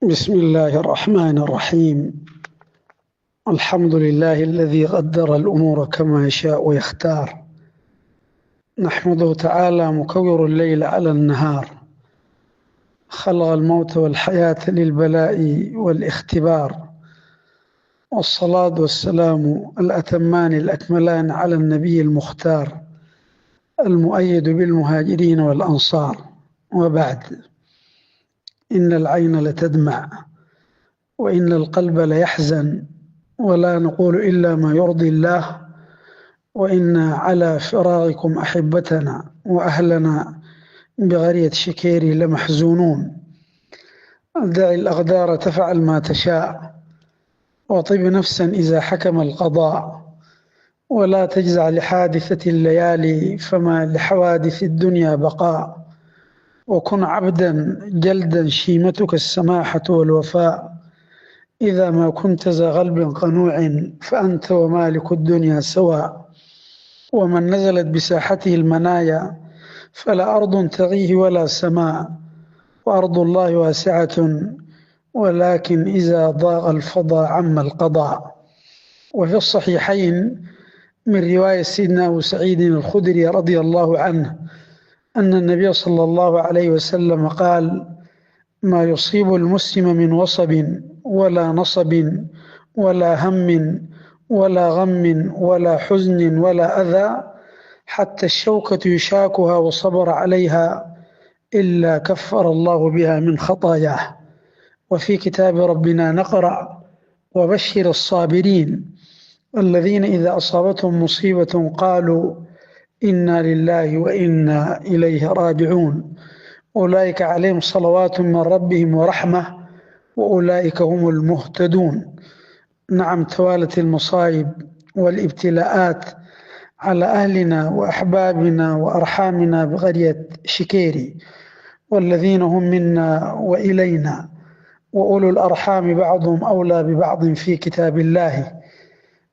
بسم الله الرحمن الرحيم. الحمد لله الذي قدر الأمور كما يشاء ويختار. نحمده تعالى مكور الليل على النهار، خلق الموت والحياة للبلاء والاختبار، والصلاة والسلام الأتمان الأكملان على النبي المختار المؤيد بالمهاجرين والأنصار. وبعد، إن العين لتدمع وإن القلب ليحزن، ولا نقول إلا ما يرضي الله، وإنا على فراقكم أحبتنا وأهلنا بغرية شكيري لمحزونون. دع الأقدار تفعل ما تشاء، وطب نفسا إذا حكم القضاء، ولا تجزع لحادثة الليالي فما لحوادث الدنيا بقاء. وكن عبدا جلدا شيمتك السماحة والوفاء، إذا ما كنت ذا قلب قنوع فأنت ومالك الدنيا سواء. ومن نزلت بساحته المنايا فلا أرض تغيه ولا سماء، وأرض الله واسعة ولكن إذا ضاق الفضاء عم القضاء. وفي الصحيحين من رواية سيدنا أبو سعيد الخدري رضي الله عنه أن النبي صلى الله عليه وسلم قال: ما يصيب المسلم من وصب ولا نصب ولا هم ولا غم ولا حزن ولا أذى، حتى الشوكة يشاكها وصبر عليها، إلا كفر الله بها من خطاياه. وفي كتاب ربنا نقرأ: وبشر الصابرين الذين إذا أصابتهم مصيبة قالوا إنا لله وإنا إليه راجعون، أولئك عليهم صلوات من ربهم ورحمة وأولئك هم المهتدون. نعم، توالت المصائب والابتلاءات على أهلنا وأحبابنا وأرحامنا بقرية شكيري، والذين هم منا وإلينا، وأولو الأرحام بعضهم أولى ببعض في كتاب الله.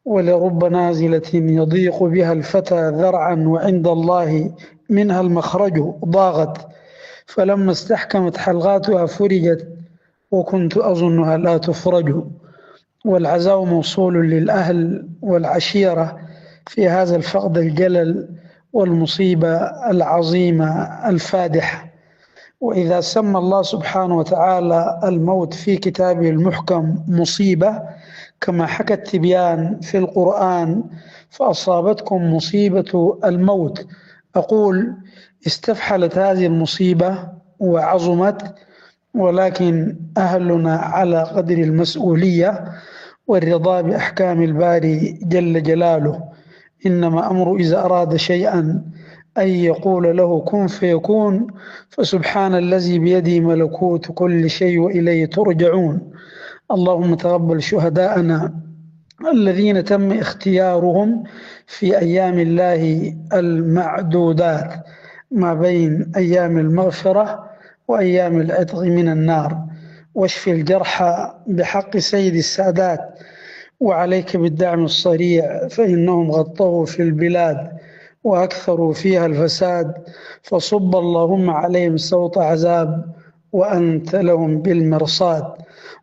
ولرب نازلة يضيق بها الفتى ذرعا وعند الله منها المخرج ضاغت، فلما استحكمت حلقاتها فرجت وكنت أظنها لا تفرج. والعزاء موصول للأهل والعشيرة في هذا الفقد الجلل والمصيبة العظيمة الفادحة. وإذا سمى الله سبحانه وتعالى الموت في كتابه المحكم مصيبة كما حكى التبيان في القرآن: فأصابتكم مصيبة الموت، أقول استفحلت هذه المصيبة وعظمت، ولكن أهلنا على قدر المسؤولية والرضا بأحكام الباري جل جلاله. إنما أمر إذا أراد شيئا أن يقول له كن فيكون، فسبحان الذي بيده ملكوت كل شيء وإليه ترجعون. اللهم تقبل شهداءنا الذين تم اختيارهم في أيام الله المعدودات ما بين أيام المغفرة وأيام العتق من النار. واشف الجرحى بحق سيد السادات، وعليك بالدعم الصريع، فإنهم غطوا في البلاد وأكثروا فيها الفساد، فصب اللهم عليهم سوط عذاب وأنت لهم بالمرصاد.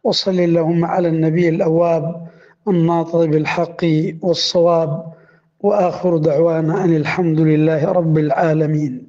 وصل اللهم على النبي الأواب الناطق بالحق والصواب، وآخر دعوانا أن الحمد لله رب العالمين.